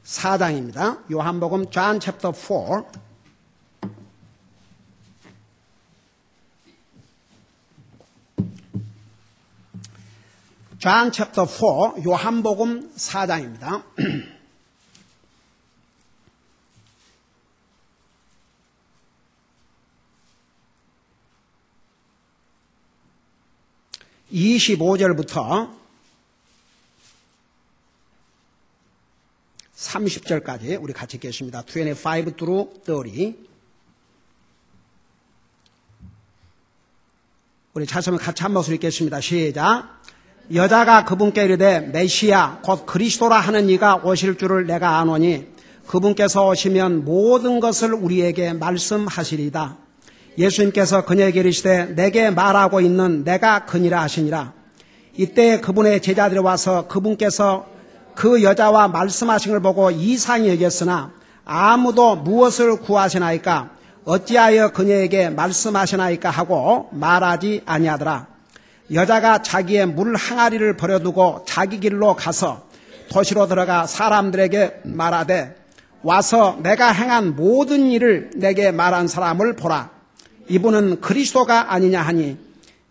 4장입니다. 요한복음 John chapter 4. John chapter 4, 요한복음 4장입니다. (25절부터) 30절까지 우리 같이 읽겠습니다. 25 through 30. 우리 자서면 같이 한 목소리 읽겠습니다. 시작. 여자가 그분께 이르되 메시아 곧 그리스도라 하는 이가 오실 줄을 내가 아노니 그분께서 오시면 모든 것을 우리에게 말씀하시리다. 예수님께서 그녀에게 이르시되 내게 말하고 있는 내가 그니라 하시니라. 이때 그분의 제자들이 와서 그분께서 그 여자와 말씀하신 걸 보고 이상히 여겼으나 아무도 무엇을 구하시나이까 어찌하여 그녀에게 말씀하시나이까 하고 말하지 아니하더라. 여자가 자기의 물 항아리를 버려두고 자기 길로 가서 도시로 들어가 사람들에게 말하되 와서 내가 행한 모든 일을 내게 말한 사람을 보라. 이분은 그리스도가 아니냐 하니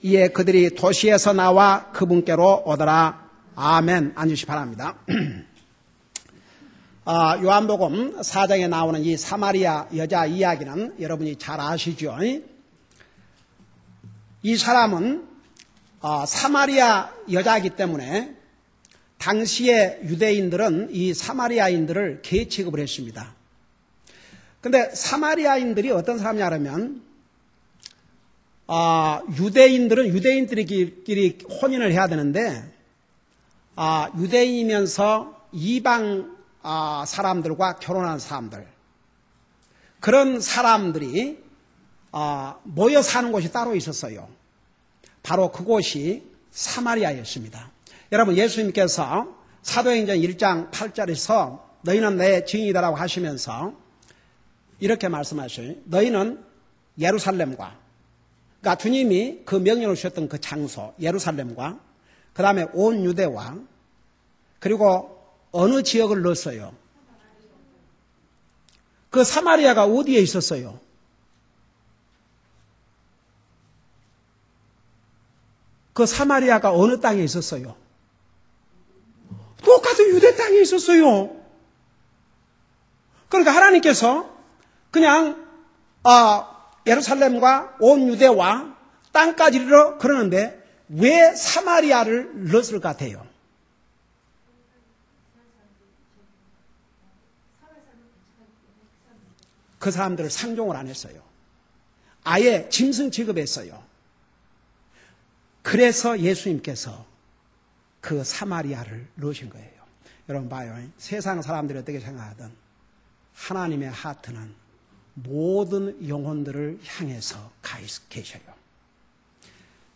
이에 그들이 도시에서 나와 그분께로 오더라. 아멘. 앉으시 바랍니다. 요한복음 4장에 나오는 이 사마리아 여자 이야기는 여러분이 잘 아시죠? 이 사람은 사마리아 여자이기 때문에 당시의 유대인들은 이 사마리아인들을 계취급을 했습니다. 그런데 사마리아인들이 어떤 사람이냐면 유대인들은 유대인들끼리 혼인을 해야 되는데 유대인이면서 이방 사람들과 결혼한 사람들, 그런 사람들이 모여 사는 곳이 따로 있었어요. 바로 그곳이 사마리아였습니다. 여러분, 예수님께서 사도행전 1장 8절에서 너희는 내 증인이다라고 하시면서 이렇게 말씀하셔요. 너희는 예루살렘과, 그러니까 주님이 그 명령을 주셨던 그 장소 예루살렘과 그 다음에 온 유대와 그리고 어느 지역을 넣었어요? 그 사마리아가 어디에 있었어요? 그 사마리아가 어느 땅에 있었어요? 똑같은 유대 땅에 있었어요. 그러니까 하나님께서 그냥 예루살렘과 온 유대와 땅까지 이르러 그러는데 왜 사마리아를 넣었을 것 같아요? 그 사람들을 상종을 안 했어요. 아예 짐승 취급했어요. 그래서 예수님께서 그 사마리아를 넣으신 거예요. 여러분 봐요. 세상 사람들이 어떻게 생각하든 하나님의 하트는 모든 영혼들을 향해서 가 계셔요.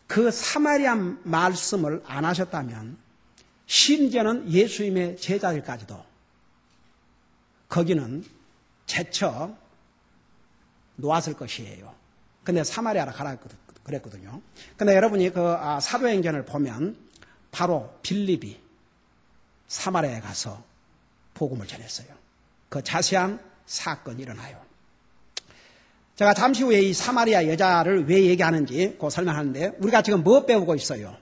그 사마리아 말씀을 안 하셨다면 심지어는 예수님의 제자들까지도 거기는 제쳐 놓았을 것이에요. 근데 사마리아로 가라 그랬거든요. 근데 여러분이 그 사도행전을 보면 바로 빌립이 사마리아에 가서 복음을 전했어요. 그 자세한 사건이 일어나요. 제가 잠시 후에 이 사마리아 여자를 왜 얘기하는지 그 설명하는데 우리가 지금 뭐 배우고 있어요?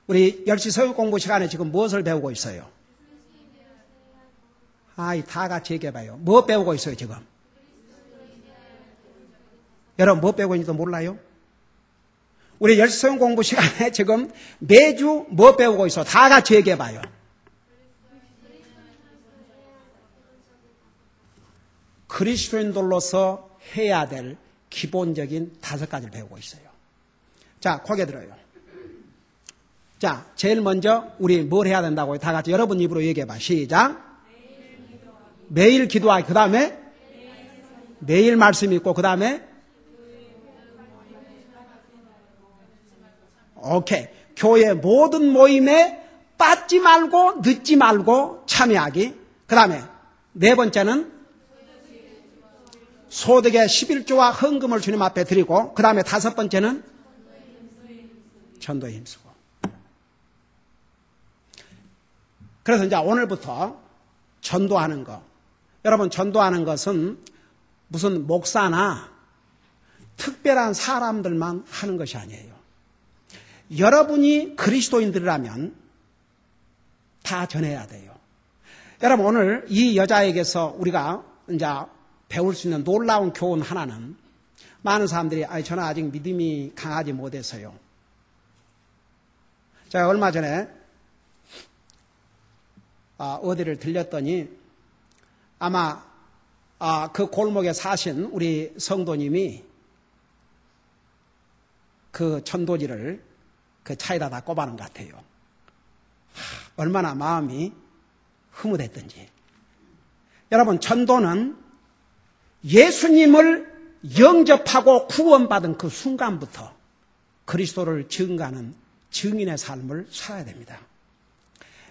우리 10시 서울 공부 시간에 지금 무엇을 배우고 있어요? 다 같이 얘기해봐요. 뭐 배우고 있어요 지금? 여러분 뭐 배우고 있는지도 몰라요? 우리 10시 서울 공부 시간에 지금 매주 뭐 배우고 있어? 다 같이 얘기해봐요. 그리스도인들로서 해야 될 기본적인 5가지를 배우고 있어요. 자, 고개 들어요. 자, 제일 먼저 우리 뭘 해야 된다고요? 다 같이 여러분 입으로 얘기해봐. 시작. 매일 기도하기. 그 다음에 매일 말씀 읽고 그 다음에 오케이. 교회 모든 모임에 빠지지 말고 늦지 말고 참여하기. 그 다음에 네 번째는 소득의 11조와 헌금을 주님 앞에 드리고 그 다음에 5번째는 전도에 힘쓰고. 그래서 이제 오늘부터 전도하는 것. 여러분, 전도하는 것은 무슨 목사나 특별한 사람들만 하는 것이 아니에요. 여러분이 그리스도인들이라면 다 전해야 돼요. 여러분, 오늘 이 여자에게서 우리가 이제 배울 수 있는 놀라운 교훈 하나는, 많은 사람들이 저는 아직 믿음이 강하지 못해서요. 제가 얼마 전에 어디를 들렸더니 아마 그 골목에 사신 우리 성도님이 그 전도지를 그 차에다 다 꼽아놓은 것 같아요. 얼마나 마음이 흐뭇했던지. 여러분, 전도는 예수님을 영접하고 구원받은 그 순간부터 그리스도를 증거하는 증인의 삶을 살아야 됩니다.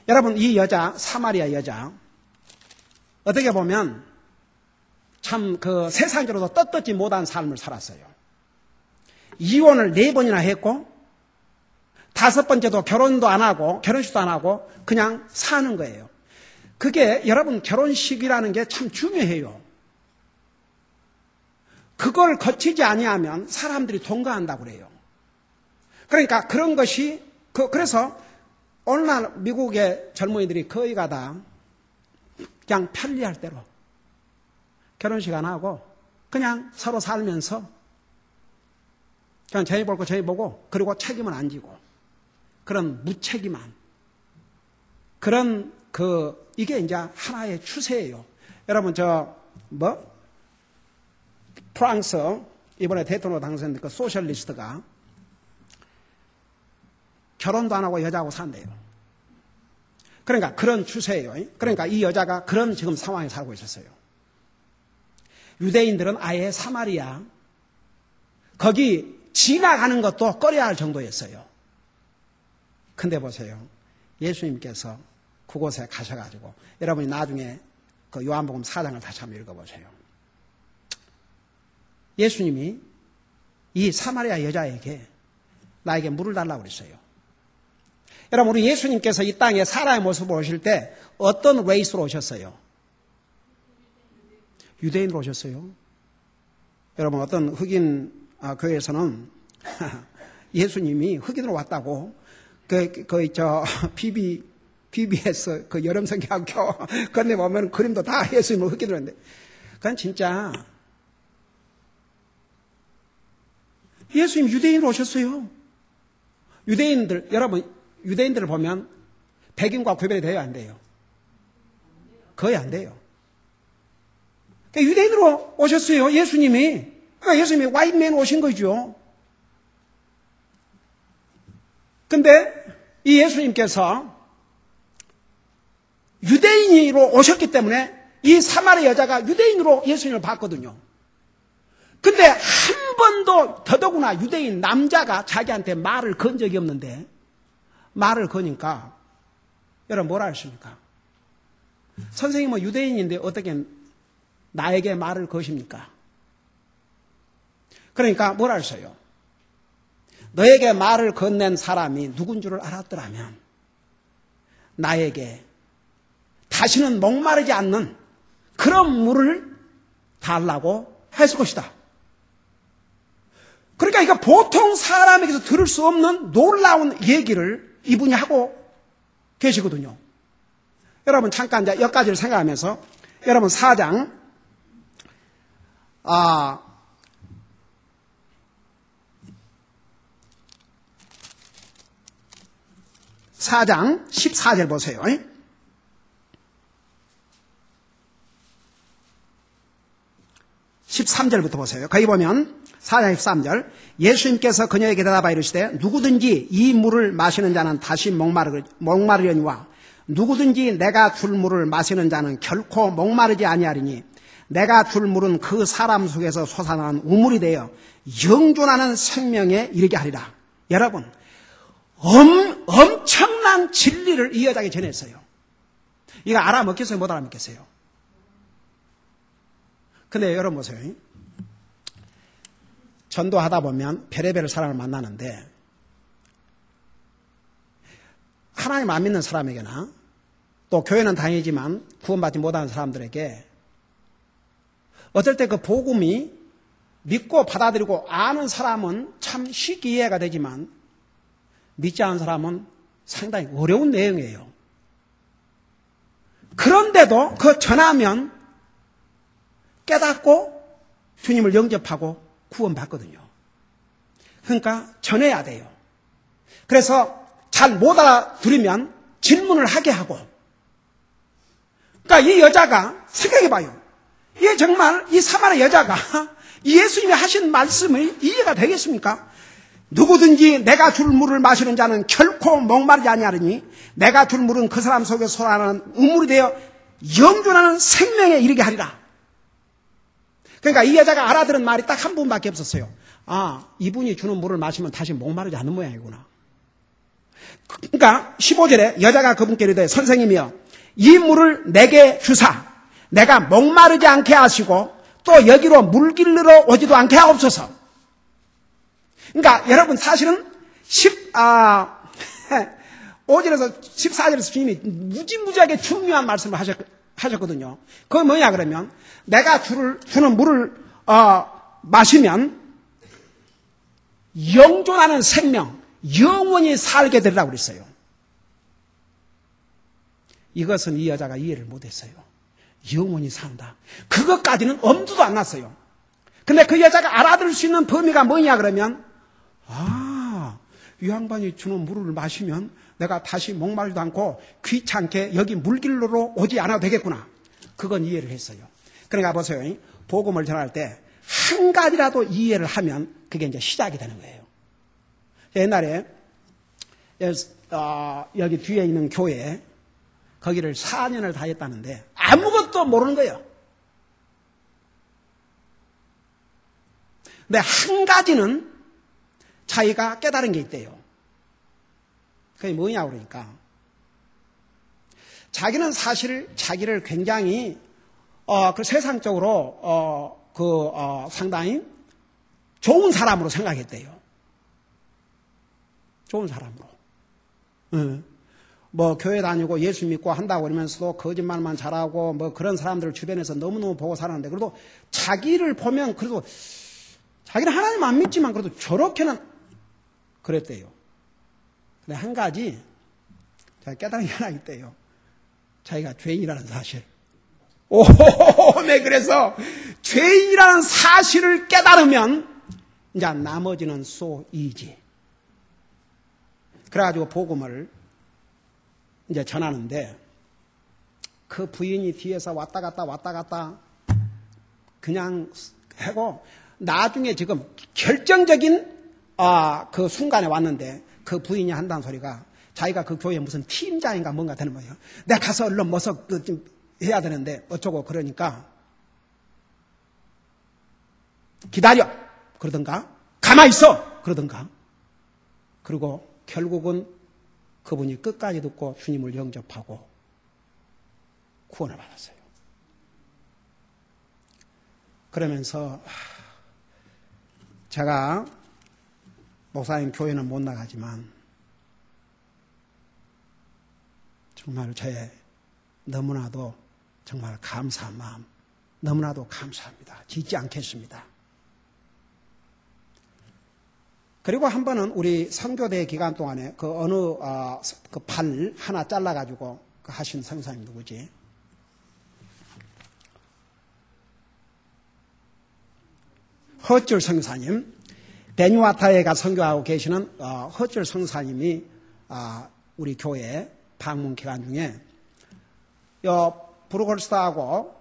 여러분, 이 여자, 사마리아 여자, 어떻게 보면 참 그 세상적으로도 떳떳지 못한 삶을 살았어요. 이혼을 4번이나 했고, 5번째도 결혼도 안 하고, 결혼식도 안 하고, 그냥 사는 거예요. 그게 여러분, 결혼식이라는 게 참 중요해요. 그걸 거치지 아니하면 사람들이 동거한다고 그래요. 그러니까 그런 것이, 그래서 오늘날 미국의 젊은이들이 거의가 다 그냥 편리할 대로 결혼식 안 하고 그냥 서로 살면서 그냥 저희 볼 거 저희 보고, 그리고 책임은 안 지고, 그런 무책임한 그런 이게 이제 하나의 추세예요. 여러분, 프랑스 이번에 대통령 당선된 그 소셜리스트가 결혼도 안 하고 여자하고 산대요. 그러니까 그런 추세예요. 그러니까 이 여자가 그런 지금 상황에 살고 있었어요. 유대인들은 아예 사마리아 거기 지나가는 것도 꺼려야 할 정도였어요. 근데 보세요. 예수님께서 그곳에 가셔가지고, 여러분이 나중에 그 요한복음 4장을 다시 한번 읽어보세요. 예수님이 이 사마리아 여자에게 나에게 물을 달라고 그랬어요. 여러분, 우리 예수님께서 이 땅에 사람의 모습으로 오실 때 어떤 레이스로 오셨어요? 유대인으로 오셨어요. 여러분, 어떤 흑인 교회에서는 예수님이 흑인으로 왔다고 BBS 그 여름성경학교 건네 보면 그림도 다 예수님을 흑인으로 했는데, 그건 진짜 예수님 유대인으로 오셨어요. 유대인들, 여러분, 유대인들을 보면 백인과 구별이 돼요, 안 돼요? 거의 안 돼요. 그러니까 유대인으로 오셨어요, 예수님이. 그러니까 예수님이 화이트맨 오신 거죠. 근데 이 예수님께서 유대인으로 오셨기 때문에 이 사마리아 여자가 유대인으로 예수님을 봤거든요. 근데 한 번도 더더구나 유대인 남자가 자기한테 말을 건 적이 없는데, 말을 거니까 여러분 뭐라 하십니까? 선생님은 유대인인데 어떻게 나에게 말을 거십니까? 그러니까 뭐라 하셔요? 너에게 말을 건넨 사람이 누군 줄을 알았더라면 나에게 다시는 목마르지 않는 그런 물을 달라고 했을 것이다. 그러니까 이거 보통 사람에게서 들을 수 없는 놀라운 얘기를 이분이 하고 계시거든요. 여러분, 잠깐 이제 여기까지를 생각하면서 여러분 4장 14절 보세요. 13절부터 보세요. 거기 보면 4장 13절, 예수님께서 그녀에게 대답하여 이르시되 누구든지 이 물을 마시는 자는 다시 목마르려니와 누구든지 내가 줄 물을 마시는 자는 결코 목마르지 아니하리니 내가 줄 물은 그 사람 속에서 솟아나는 우물이 되어 영존하는 생명에 이르게 하리라. 여러분, 엄청난 진리를 이 여자에게 전했어요. 이거 알아먹겠어요? 못 알아먹겠어요? 근데 여러분 보세요. 전도하다 보면 별의별 사람을 만나는데, 하나님 안 믿는 사람에게나 또 교회는 다니지만 구원받지 못하는 사람들에게 어떨 때 그 복음이 믿고 받아들이고 아는 사람은 참 쉽게 이해가 되지만 믿지 않은 사람은 상당히 어려운 내용이에요. 그런데도 그 전하면 깨닫고 주님을 영접하고 구원받거든요. 그러니까 전해야 돼요. 그래서 잘 못 알아들으면 질문을 하게 하고. 그러니까 이 여자가 생각해봐요. 이게 정말 이 사마리아 여자가 예수님이 하신 말씀이 이해가 되겠습니까? 누구든지 내가 줄 물을 마시는 자는 결코 목마르지 아니하리니 내가 줄 물은 그 사람 속에 솟아나는 우물이 되어 영존하는 생명에 이르게 하리라. 그러니까 이 여자가 알아들은 말이 딱 한 분밖에 없었어요. 아, 이분이 주는 물을 마시면 다시 목마르지 않는 모양이구나. 그러니까 15절에 여자가 그분께 이르되 선생님이여 이 물을 내게 주사 내가 목마르지 않게 하시고 또 여기로 물길로 오지도 않게 하옵소서. 그러니까 여러분 사실은 5절에서 14절에서 주님이 무지무지하게 중요한 말씀을 하셨거든요. 그건 뭐냐 그러면 내가 주는 물을 마시면 영존하는 생명, 영원히 살게 되리라고 그랬어요. 이것은 이 여자가 이해를 못했어요. 영원히 산다. 그것까지는 엄두도 안 났어요. 근데 그 여자가 알아들을 수 있는 범위가 뭐냐 그러면 이 양반이 주는 물을 마시면 내가 다시 목마르지도 않고 귀찮게 여기 물길로 오지 않아도 되겠구나. 그건 이해를 했어요. 그러니까 보세요. 복음을 전할 때 한 가지라도 이해를 하면 그게 이제 시작이 되는 거예요. 옛날에 여기 뒤에 있는 교회 거기를 4년을 다녔다는데 아무것도 모르는 거예요. 근데 한 가지는 자기가 깨달은 게 있대요. 그게 뭐냐 그러니까 자기는 사실 자기를 굉장히 그 세상적으로 상당히 좋은 사람으로 생각했대요. 좋은 사람으로. 뭐 교회 다니고 예수 믿고 한다고 그러면서도 거짓말만 잘하고 뭐 그런 사람들을 주변에서 너무너무 보고 살았는데 그래도 자기를 보면 그래도 자기는 하나님 안 믿지만 그래도 저렇게는 그랬대요. 근데 한 가지 제가 깨달은 게 하나 있대요. 자기가 죄인이라는 사실. 네, 그래서 죄인이라는 사실을 깨달으면 이제 나머지는 so easy. 그래가지고 복음을 이제 전하는데 그 부인이 뒤에서 왔다 갔다 그냥 하고 나중에 지금 결정적인 그 순간에 왔는데 그 부인이 한다는 소리가 자기가 그 교회 무슨 팀장인가 뭔가 되는 거예요. 내가 가서 얼른 뭐서 좀 해야 되는데 어쩌고 그러니까 기다려 그러던가 가만히 있어 그러던가 그리고 결국은 그분이 끝까지 듣고 주님을 영접하고 구원을 받았어요. 그러면서 제가 목사님 교회는 못 나가지만 정말 저의 너무나도 정말 감사한 마음 너무나도 감사합니다. 짓지 않겠습니다. 그리고 한 번은 우리 선교대 기간 동안에 그 어느 그 발 하나 잘라가지고 그 하신 선생님 누구지? 허줄 성사님, 베뉴아타에 가 선교하고 계시는 허줄 성사님이 우리 교회 방문 기간 중에 브루걸스하고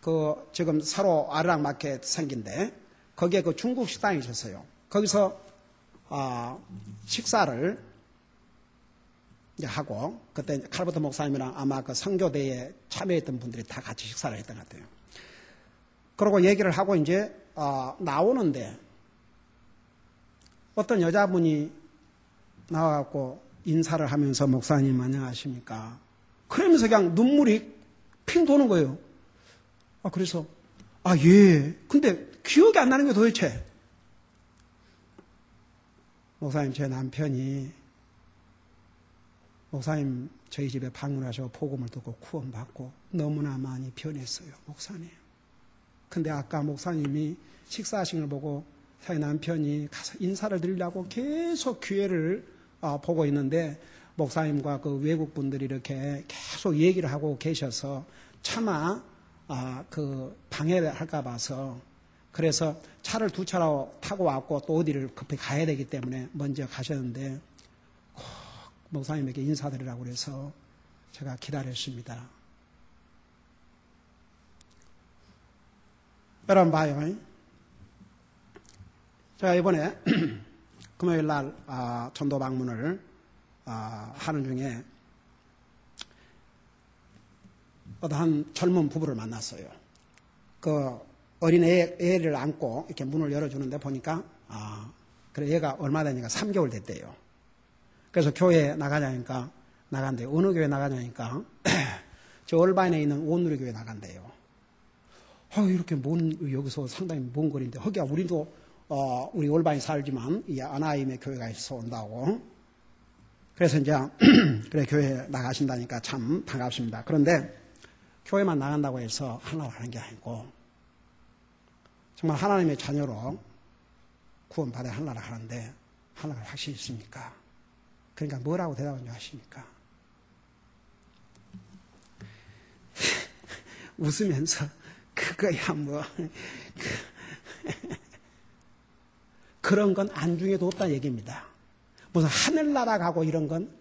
그 지금 서로 아르랑마켓 생긴데 거기에 그 중국 식당이 있었어요. 거기서 식사를 이제 하고 그때 칼버트 목사님이랑 아마 그 선교대에 참여했던 분들이 다 같이 식사를 했던 것 같아요. 그러고 얘기를 하고 이제 나오는데 어떤 여자분이 나와갖고 인사를 하면서 목사님 안녕하십니까? 그러면서 그냥 눈물이 핑 도는 거예요. 그래서 예. 근데 기억이 안 나는 게 도대체. 목사님 제 남편이 목사님 저희 집에 방문하셔서 복음을 듣고 구원받고 너무나 많이 변했어요, 목사님. 근데 아까 목사님이 식사하신 걸 보고 자기 남편이 가서 인사를 드리려고 계속 기회를 보고 있는데 목사님과 그 외국 분들이 이렇게 계속 얘기를 하고 계셔서 차마 그 방해를 할까 봐서 그래서 차를 두 차로 타고 왔고 또 어디를 급히 가야 되기 때문에 먼저 가셨는데 꼭 목사님에게 인사드리라고 그래서 제가 기다렸습니다. 여러분 봐요. 제가 이번에 금요일 날 전도 방문을 하는 중에 어떤 젊은 부부를 만났어요. 그 어린 애를 안고 이렇게 문을 열어주는데 보니까 그래 얘가 얼마 되니까 3개월 됐대요. 그래서 교회에 나가냐니까 나간대요. 어느 교회 나가냐니까 저 얼바인에 있는 온누리교회 나간대요. 이렇게 여기서 상당히 먼 거리인데 허기야 우리도 우리 얼바인 살지만 이 아나임의 교회가 있어서 온다고. 그래서 이제 그래 교회 나가신다니까 참 반갑습니다. 그런데 교회만 나간다고 해서 하나를 하는 게 아니고 정말 하나님의 자녀로 구원받아 하나를 하는데 하나가 확실히 있습니까? 그러니까 뭐라고 대답하는지 아십니까? 웃으면서 그거야 뭐 그런 건 안중에도 없다는 얘기입니다. 무슨 하늘나라 가고 이런 건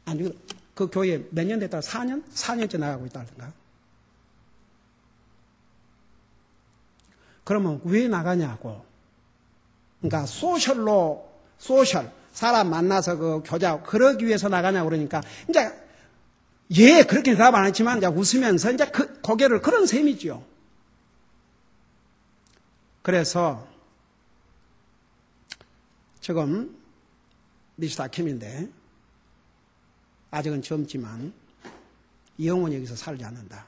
안중에도 그 교회 몇 년 됐다가 4년? 4년째 나가고 있다든가. 그러면 왜 나가냐고. 그러니까 소셜 사람 만나서 그 교제하고 그러기 위해서 나가냐고 그러니까 이제 그렇게 대답 안 했지만 이제 웃으면서 이제 고개를 그런 셈이죠. 그래서 지금 미스터 킴인데 아직은 젊지만 영원히 여기서 살지 않는다.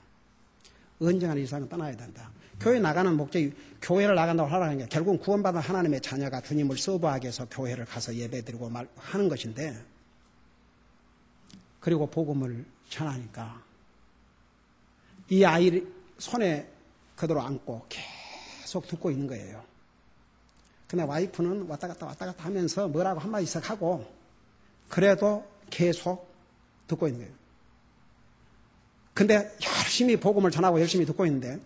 언젠가 이 세상은 떠나야 된다. 교회 나가는 목적이 교회를 나간다고 하라는 게 결국은 구원받은 하나님의 자녀가 주님을 서브하기 위해서 교회를 가서 예배드리고 하는 것인데 그리고 복음을 전하니까 이 아이를 손에 그대로 안고 계속 듣고 있는 거예요. 근데 와이프는 왔다 갔다 하면서 뭐라고 한마디씩 하고 그래도 계속 듣고 있는 거예요. 근데 열심히 복음을 전하고 열심히 듣고 있는데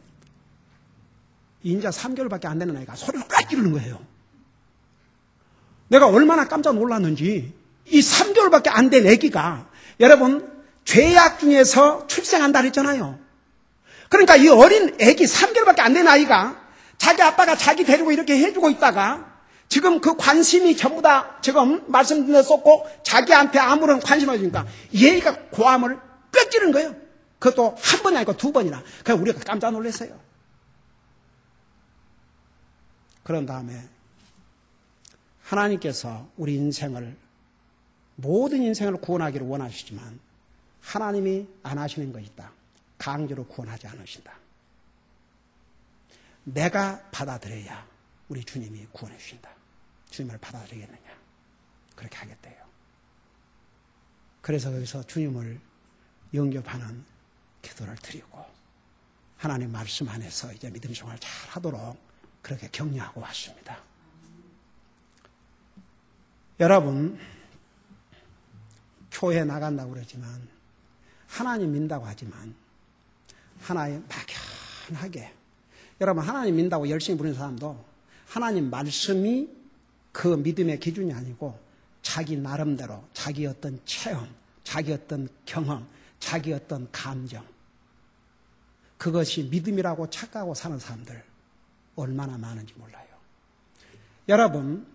인자 3개월밖에 안 되는 아이가 소리를 꽉 지르는 거예요. 내가 얼마나 깜짝 놀랐는지 이 3개월밖에 안 된 아기가 여러분 죄악 중에서 출생한다 그랬잖아요. 그러니까 이 어린 아기 3개월밖에 안 된 아이가 자기 아빠가 자기 데리고 이렇게 해주고 있다가 지금 그 관심이 전부 다 지금 말씀드린 쏟고 자기한테 아무런 관심 없으니까 얘가 고함을 뺏기는 거예요. 그것도 한 번이 아니고 두 번이나. 그래서 우리가 깜짝 놀랐어요. 그런 다음에 하나님께서 우리 인생을 모든 인생을 구원하기를 원하시지만 하나님이 안 하시는 것이 있다. 강제로 구원하지 않으신다. 내가 받아들여야 우리 주님이 구원해 주신다. 주님을 받아들이겠느냐. 그렇게 하겠대요. 그래서 여기서 주님을 영접하는 기도를 드리고 하나님 말씀 안에서 이제 믿음 생활 잘 하도록 그렇게 격려하고 왔습니다. 여러분, 교회 나간다고 그러지만 하나님 믿는다고 하지만 하나님 막연하게 여러분 하나님 믿는다고 열심히 부르는 사람도 하나님 말씀이 그 믿음의 기준이 아니고 자기 나름대로 자기 어떤 체험, 자기 어떤 경험, 자기 어떤 감정 그것이 믿음이라고 착각하고 사는 사람들 얼마나 많은지 몰라요. 여러분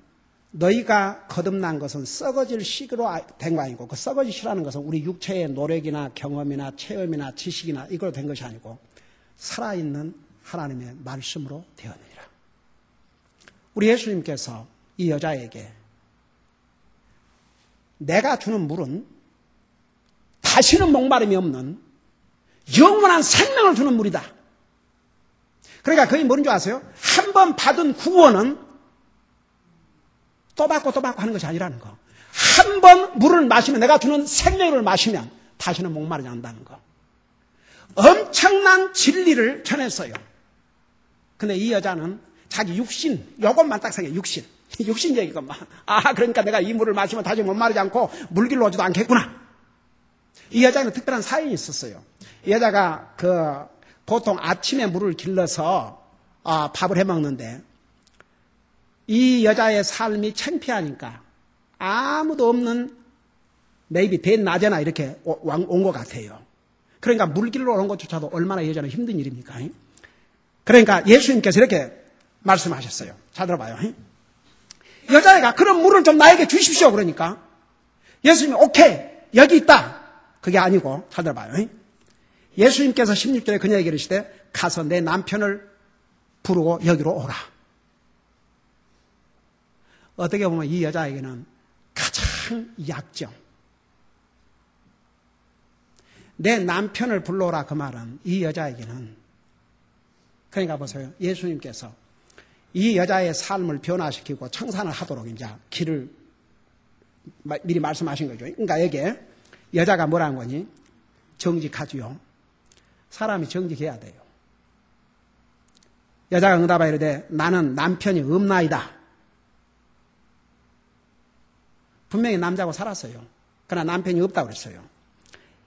너희가 거듭난 것은 썩어질 시기로 된 거 아니고 그 썩어질 시라는 것은 우리 육체의 노력이나 경험이나 체험이나 지식이나 이걸로 된 것이 아니고 살아있는 하나님의 말씀으로 되었느니라. 우리 예수님께서 이 여자에게 내가 주는 물은 다시는 목마름이 없는 영원한 생명을 주는 물이다. 그러니까 그게 뭐인 줄 아세요? 한 번 받은 구원은 또 받고 또 받고 하는 것이 아니라는 거. 한 번 물을 마시면 내가 주는 생명을 마시면 다시는 목마르지 않는다는 거. 엄청난 진리를 전했어요. 근데 이 여자는 자기 육신, 요것만 딱 생각해, 육신. 육신 얘기건만. 아, 그러니까 내가 이 물을 마시면 다시 목마르지 않고 물길로 오지도 않겠구나. 이 여자는 특별한 사연이 있었어요. 이 여자가 보통 아침에 물을 길러서 밥을 해 먹는데 이 여자의 삶이 창피하니까 아무도 없는 maybe 대낮에나 이렇게 온 것 같아요. 그러니까 물 길러 오는 것조차도 얼마나 이 여자는 힘든 일입니까? 그러니까 예수님께서 이렇게 말씀하셨어요. 잘 들어봐요. 여자애가 그런 물을 좀 나에게 주십시오. 그러니까 예수님이 오케이 여기 있다. 그게 아니고 잘 들어봐요. 예수님께서 16절에 그녀에게 이르시되 가서 내 남편을 부르고 여기로 오라. 어떻게 보면 이 여자에게는 가장 약점. 내 남편을 불러오라 그 말은 이 여자에게는 그러니까 보세요. 예수님께서 이 여자의 삶을 변화시키고 청산을 하도록 이제 길을 미리 말씀하신 거죠. 그러니까 여기에 여자가 뭐라는 거니? 정직하지요. 사람이 정직해야 돼요. 여자가 응답하여 이르되 나는 남편이 없나이다. 분명히 남자하고 살았어요. 그러나 남편이 없다고 그랬어요.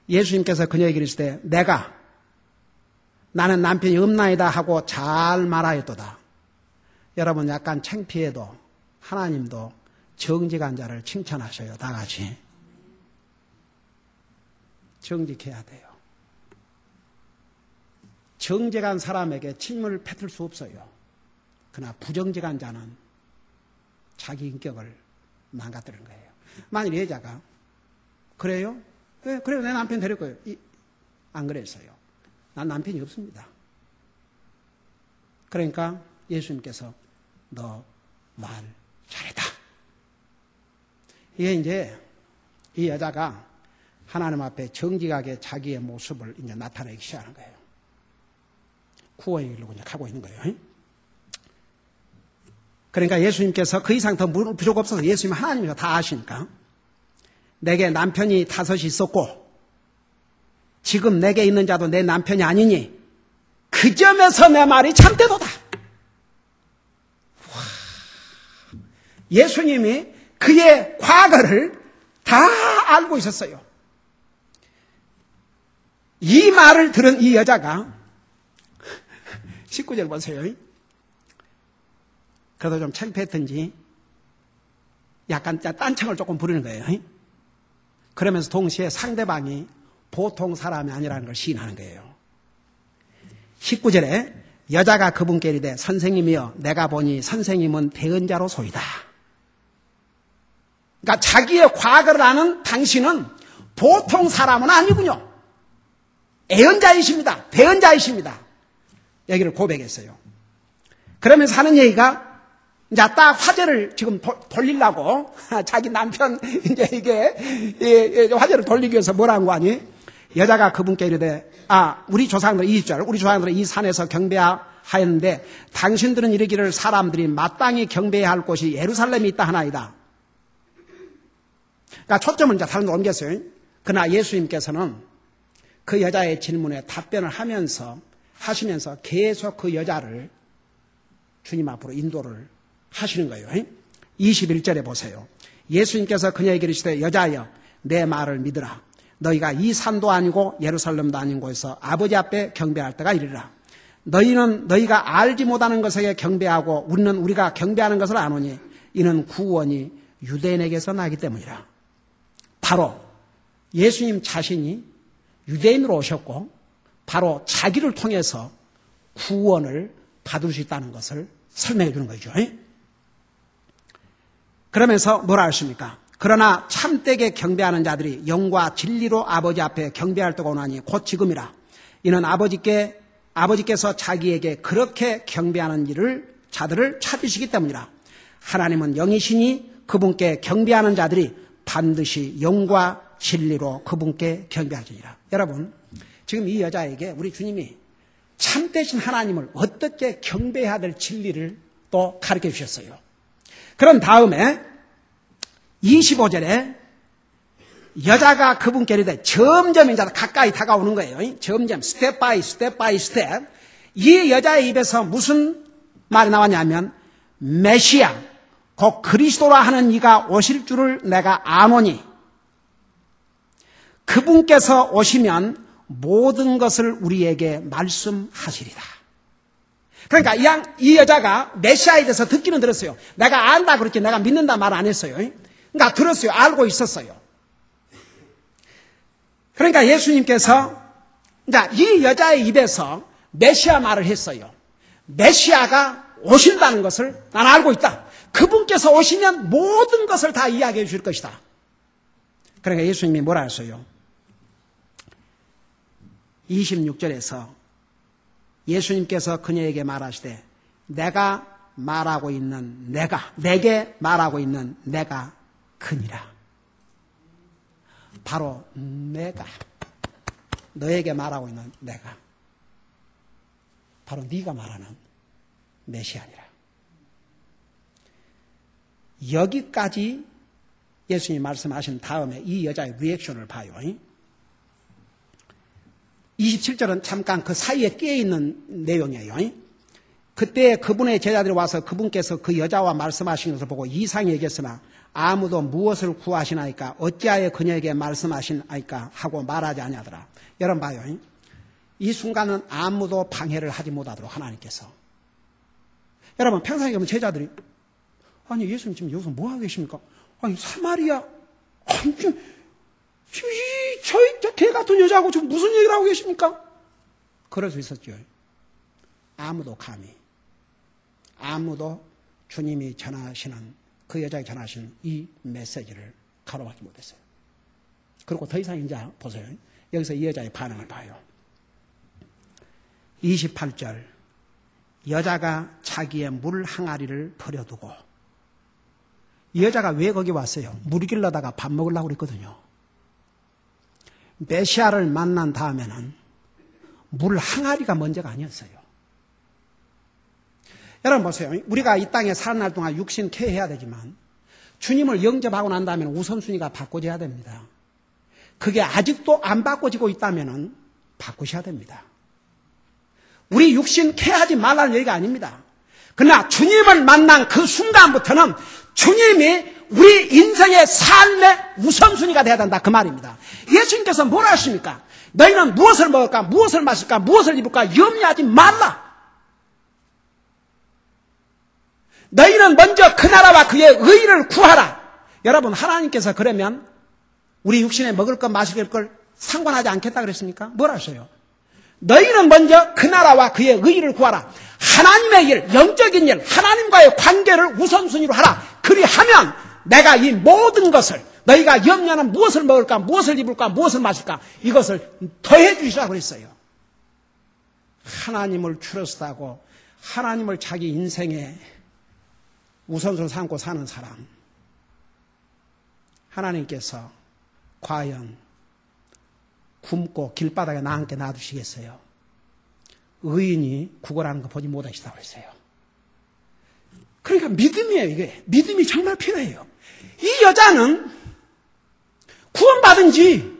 예수님께서 그녀에게 이르시되 나는 남편이 없나이다 하고 잘 말하였도다. 여러분 약간 창피해도 하나님도 정직한 자를 칭찬하셔요. 다 같이. 정직해야 돼요. 정직한 사람에게 침을 뱉을 수 없어요. 그러나 부정직한 자는 자기 인격을 망가뜨리는 거예요. 만일 여자가 그래요? 네, 그래요. 내 남편 데릴 거예요. 안 그랬어요. 난 남편이 없습니다. 그러니까 예수님께서 너 말 잘했다. 이게 이제 이 여자가 하나님 앞에 정직하게 자기의 모습을 이제 나타내기 시작하는 거예요. 구원의 길로 이제 가고 있는 거예요. 그러니까 예수님께서 그 이상 더 물을 필요가 없어서 예수님은 하나님이서 다 아시니까 내게 남편이 5이 있었고 지금 내게 있는 자도 내 남편이 아니니 그 점에서 내 말이 참되도다. 예수님이 그의 과거를 다 알고 있었어요. 이 말을 들은 이 여자가 19절 보세요. 그래도 좀 창피했던지 약간 딴청을 조금 부리는 거예요. 그러면서 동시에 상대방이 보통 사람이 아니라는 걸 시인하는 거예요. 19절에 여자가 그분께 이르되 선생님이여 내가 보니 선생님은 대언자로 소이다. 그러니까 자기의 과거를 아는 당신은 보통 사람은 아니군요. 애언자이십니다. 대언자이십니다. 여기를 고백했어요. 그러면서 하는 얘기가 이제 딱 화제를 지금 돌리려고 자기 남편 이제 이게 화제를 돌리기 위해서 뭐라는 거 아니? 여자가 그분께 이르되 우리 조상들은 20절 우리 조상들은 이 산에서 경배하였는데 당신들은 이르기를 사람들이 마땅히 경배해야 할 곳이 예루살렘이 있다 하나이다. 그러니까 초점을 이제 다른 데 옮겼어요. 그러나 예수님께서는 그 여자의 질문에 답변을 하시면서 계속 그 여자를 주님 앞으로 인도를 하시는 거예요. 21절에 보세요. 예수님께서 그녀에게 이르시되 여자여 내 말을 믿으라. 너희가 이 산도 아니고 예루살렘도 아닌 곳에서 아버지 앞에 경배할 때가 이르리라. 너희는 너희가 알지 못하는 것에게 경배하고 우리는 우리가 경배하는 것을 아노니 이는 구원이 유대인에게서 나기 때문이라. 바로 예수님 자신이 유대인으로 오셨고 바로 자기를 통해서 구원을 받을 수 있다는 것을 설명해 주는 거죠. 그러면서 뭐라 하십니까? 그러나 참되게 경배하는 자들이 영과 진리로 아버지 앞에 경배할 때가 오나니 곧 지금이라. 이는 아버지께서 자기에게 그렇게 경배하는 자들을 찾으시기 때문이라. 하나님은 영이시니 그분께 경배하는 자들이 반드시 영과 진리로 그분께 경배하시니라. 여러분, 지금 이 여자에게 우리 주님이 참되신 하나님을 어떻게 경배해야 될 진리를 또 가르쳐 주셨어요. 그런 다음에 25절에 여자가 그분께 이르되 점점 이제 가까이 다가오는 거예요. 점점 스텝 바이 스텝 바이 스텝. 이 여자의 입에서 무슨 말이 나왔냐면 메시아 곧 그리스도라 하는 이가 오실 줄을 내가 아노니 그분께서 오시면 모든 것을 우리에게 말씀하시리라. 그러니까 이 여자가 메시아에 대해서 듣기는 들었어요. 내가 안다 그렇게 내가 믿는다 말 안 했어요. 그러니까 들었어요. 알고 있었어요. 그러니까 예수님께서 이 여자의 입에서 메시아 말을 했어요. 메시아가 오신다는 것을 난 알고 있다. 그분께서 오시면 모든 것을 다 이야기해 줄 것이다. 그러니까 예수님이 뭐라 했어요? 26절에서 예수님께서 그녀에게 말하시되 내가 말하고 있는 내게 말하고 있는 내가 그니라. 바로 내가 너에게 말하고 있는 내가 바로 네가 말하는 메시아니라. 여기까지 예수님이 말씀하신 다음에 이 여자의 리액션을 봐요. 27절은 잠깐 그 사이에 끼어있는 내용이에요. 그때 그분의 제자들이 와서 그분께서 그 여자와 말씀하신 것을 보고 이상히 여겼으나 아무도 무엇을 구하시나이까 어찌하여 그녀에게 말씀하시나이까 하고 말하지 아니하더라. 여러분 봐요. 이 순간은 아무도 방해를 하지 못하도록 하나님께서. 여러분 평상시에 보면 제자들이 아니 예수님 지금 여기서 뭐 하고 계십니까? 아니 사마리아 아니 저 개 같은 여자하고 지금 무슨 얘기를 하고 계십니까? 그럴 수 있었죠. 아무도 주님이 전하시는 그 여자에게 전하시는 이 메시지를 가로막지 못했어요. 그리고 더 이상 이제 보세요. 여기서 이 여자의 반응을 봐요. 28절 여자가 자기의 물 항아리를 버려두고 이 여자가 왜 거기 왔어요? 물 길러다가 밥 먹으려고 그랬거든요. 메시아를 만난 다음에는 물 항아리가 먼저가 아니었어요. 여러분 보세요. 우리가 이 땅에 사는 날 동안 육신 케어해야 되지만 주님을 영접하고 난 다음에 우선순위가 바꿔져야 됩니다. 그게 아직도 안 바꿔지고 있다면 바꾸셔야 됩니다. 우리 육신 케어하지 말라는 얘기가 아닙니다. 그러나 주님을 만난 그 순간부터는 주님이 우리 인생의 삶의 우선순위가 돼야 된다 그 말입니다. 예수님께서 뭘 하십니까? 너희는 무엇을 먹을까 무엇을 마실까 무엇을 입을까 염려하지 말라. 너희는 먼저 그 나라와 그의 의를 구하라. 여러분 하나님께서 그러면 우리 육신에 먹을 것 마실 걸 상관하지 않겠다 그랬습니까? 뭘 하셔요? 너희는 먼저 그 나라와 그의 의를 구하라. 하나님의 일, 영적인 일, 하나님과의 관계를 우선순위로 하라. 그리하면 내가 이 모든 것을 너희가 염려하는 무엇을 먹을까 무엇을 입을까 무엇을 마실까 이것을 더해 주시라고 그랬어요. 하나님을 트러스트하고 하나님을 자기 인생의 우선순위로 삼고 사는 사람 하나님께서 과연 굶고 길바닥에 나앉게 놔두시겠어요? 의인이 구걸하는 거 보지 못하시다고 했어요. 그러니까 믿음이에요. 이게 믿음이 정말 필요해요. 이 여자는 구원받은 지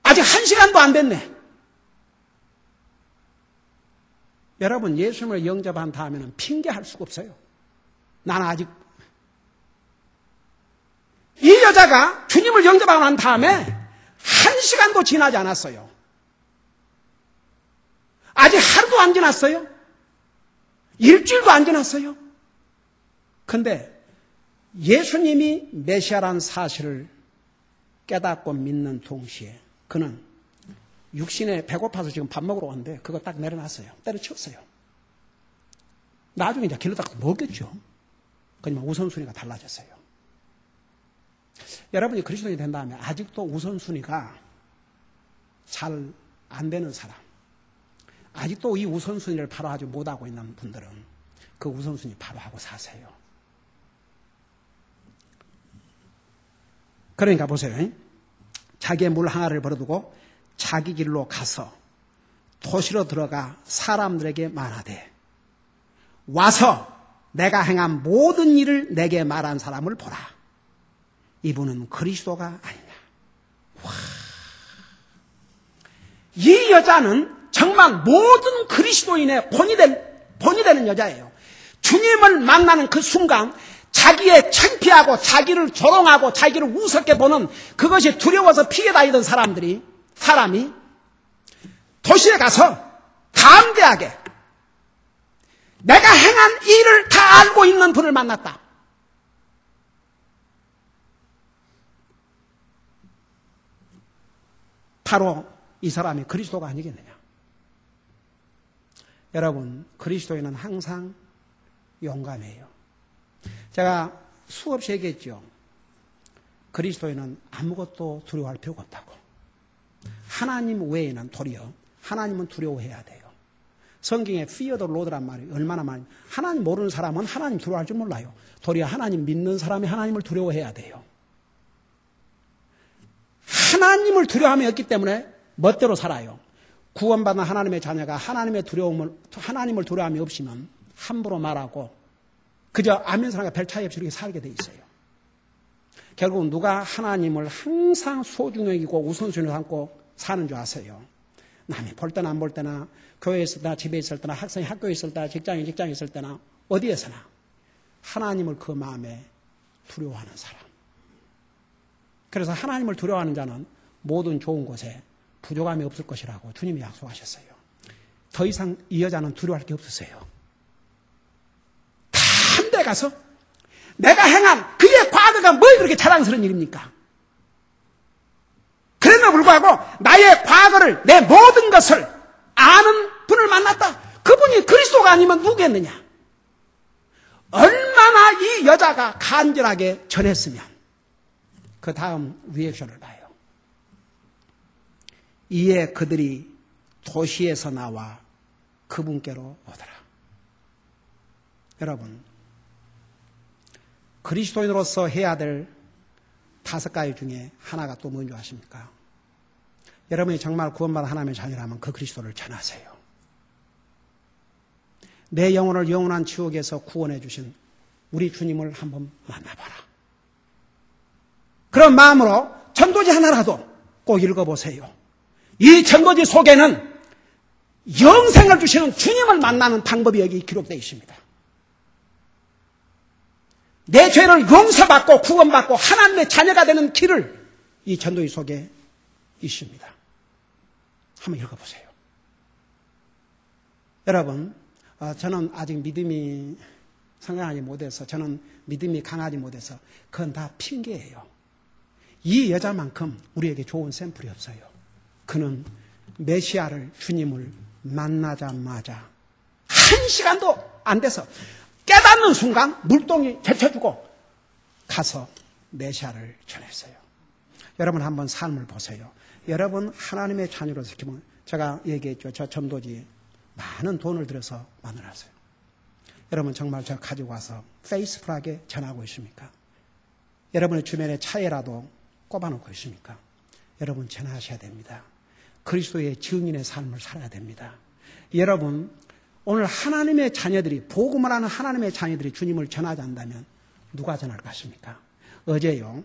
아직 1시간도 안 됐네. 여러분 예수님을 영접한 다음에는 핑계할 수가 없어요. 나는 아직 이 여자가 주님을 영접하고 난 다음에 1시간도 지나지 않았어요. 아직 하루도 안 지났어요. 일주일도 안 지났어요. 근데 예수님이 메시아라는 사실을 깨닫고 믿는 동시에 그는 육신에 배고파서 지금 밥 먹으러 왔는데 그거 딱 내려놨어요. 때려치웠어요. 나중에 이제 길러다가 먹겠죠. 그러면 우선순위가 달라졌어요. 여러분이 그리스도인이 된 다음에 아직도 우선순위가 잘 안 되는 사람, 아직도 이 우선순위를 바로 하지 못하고 있는 분들은 그 우선순위 바로 하고 사세요. 그러니까 보세요. 자기의 물 항아리를 버려두고 자기 길로 가서 도시로 들어가 사람들에게 말하되 와서 내가 행한 모든 일을 내게 말한 사람을 보라. 이분은 그리스도가 아니냐. 이 여자는 정말 모든 그리스도인의 본이 되는 여자예요. 주님을 만나는 그 순간 자기의 창피하고 자기를 조롱하고 자기를 우습게 보는 그것이 두려워서 피해 다니던 사람이 도시에 가서 담대하게 내가 행한 일을 다 알고 있는 분을 만났다. 바로 이 사람이 그리스도가 아니겠느냐. 여러분, 그리스도인은 항상 용감해요. 제가 수없이 얘기했죠. 그리스도인은 아무것도 두려워할 필요가 없다고. 하나님 외에는 도리어 하나님은 두려워해야 돼요. 성경에 fear the Lord란 말이 얼마나 많이, 하나님 모르는 사람은 하나님 두려워할 줄 몰라요. 도리어 하나님 믿는 사람이 하나님을 두려워해야 돼요. 하나님을 두려워함이 없기 때문에 멋대로 살아요. 구원받은 하나님의 자녀가 하나님을 두려움이 없으면 함부로 말하고 그저 아멘 사람과 별 차이 없이 이렇게 살게 돼 있어요. 결국 누가 하나님을 항상 소중히 여기고 우선순위로 삼고 사는 줄 아세요? 남이 볼 때나 안 볼 때나 교회에 있을 때나 집에 있을 때나 학생이 학교에 있을 때나 직장에 있을 때나 어디에서나 하나님을 그 마음에 두려워하는 사람. 그래서 하나님을 두려워하는 자는 모든 좋은 곳에 부족함이 없을 것이라고 주님이 약속하셨어요. 더 이상 이 여자는 두려워할 게 없었어요. 담대 가서 내가 행한 그의 과거가 뭐 그렇게 자랑스러운 일입니까? 그럼에도 불구하고 나의 과거를 내 모든 것을 아는 분을 만났다. 그분이 그리스도가 아니면 누구겠느냐? 얼마나 이 여자가 간절하게 전했으면 그 다음 리액션을 봐요. 이에 그들이 도시에서 나와 그분께로 오더라. 여러분, 그리스도인으로서 해야 될 5가지 중에 하나가 또 뭔지 아십니까? 여러분이 정말 구원받은 하나님의 자녀라면 그 그리스도를 전하세요. 내 영혼을 영원한 지옥에서 구원해 주신 우리 주님을 한번 만나봐라. 그런 마음으로 전도지 하나라도 꼭 읽어보세요. 이 전도지 속에는 영생을 주시는 주님을 만나는 방법이 여기 기록되어 있습니다. 내 죄를 용서받고 구원받고 하나님의 자녀가 되는 길을 이 전도지 속에 있습니다. 한번 읽어보세요. 여러분, 저는 아직 믿음이 성장하지 못해서, 저는 믿음이 강하지 못해서 그건 다 핑계예요. 이 여자만큼 우리에게 좋은 샘플이 없어요. 그는 메시아를, 주님을 만나자마자 1시간도 안 돼서 깨닫는 순간 물동이 제쳐주고 가서 메시아를 전했어요. 여러분 한번 삶을 보세요. 여러분 하나님의 자녀로서 기본, 제가 얘기했죠. 저 전도지 많은 돈을 들여서 만들었어요. 여러분 정말 저 가지고 와서 페이스풀하게 전하고 있습니까? 여러분의 주변에 차에라도 꼽아놓고 있습니까? 여러분 전하셔야 됩니다. 그리스도의 증인의 삶을 살아야 됩니다. 여러분 오늘 하나님의 자녀들이, 복음을 하는 하나님의 자녀들이 주님을 전하지 않는다면 누가 전할 것입니까? 어제요,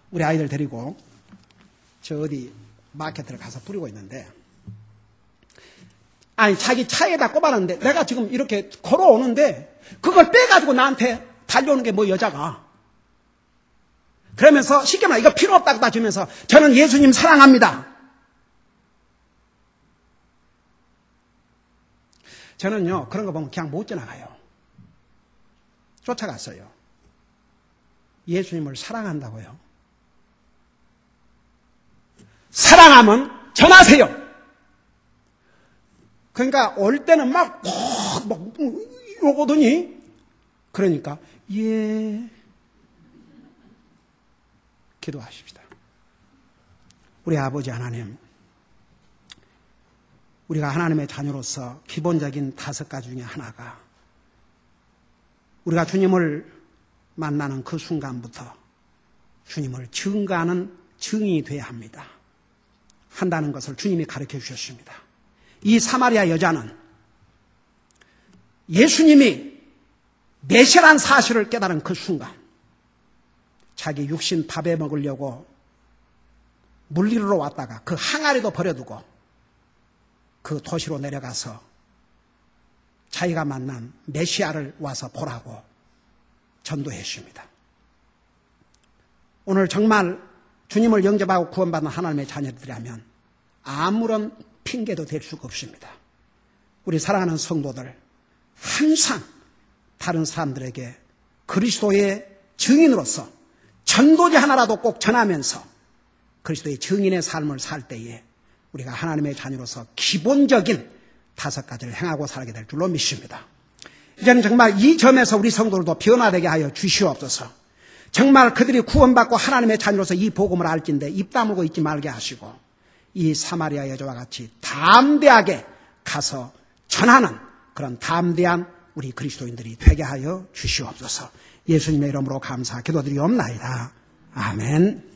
우리 아이들 데리고 저 어디 마켓을 가서 뿌리고 있는데, 아니 자기 차에다 꼽아놨는데 내가 지금 이렇게 걸어오는데 그걸 빼가지고 나한테 달려오는 게 뭐 여자가. 그러면서 쉽게 말해 이거 필요 없다고 다 주면서 저는 예수님 사랑합니다. 저는요 그런 거 보면 그냥 못 지나가요. 쫓아갔어요. 예수님을 사랑한다고요. 사랑하면 전하세요. 그러니까 올 때는 막 오더니, 그러니까 예 기도하십시다. 우리 아버지 하나님, 우리가 하나님의 자녀로서 기본적인 5가지 중에 하나가 우리가 주님을 만나는 그 순간부터 주님을 증거하는 증인이 되어야 합니다. 한다는 것을 주님이 가르쳐 주셨습니다. 이 사마리아 여자는 예수님이 메시아라는 사실을 깨달은 그 순간 자기 육신 밥에 먹으려고 물리로 왔다가 그 항아리도 버려두고 그 도시로 내려가서 자기가 만난 메시아를 와서 보라고 전도했습니다. 오늘 정말 주님을 영접하고 구원받는 하나님의 자녀들이라면 아무런 핑계도 될 수가 없습니다. 우리 사랑하는 성도들 항상 다른 사람들에게 그리스도의 증인으로서 전도지 하나라도 꼭 전하면서 그리스도의 증인의 삶을 살 때에 우리가 하나님의 자녀로서 기본적인 5가지를 행하고 살게 될 줄로 믿습니다. 이제는 정말 이 점에서 우리 성도들도 변화되게 하여 주시옵소서. 정말 그들이 구원받고 하나님의 자녀로서 이 복음을 알진데 입 다물고 있지 말게 하시고 이 사마리아 여자와 같이 담대하게 가서 전하는 그런 담대한 우리 그리스도인들이 되게 하여 주시옵소서. 예수님의 이름으로 감사 기도드리옵나이다. 아멘.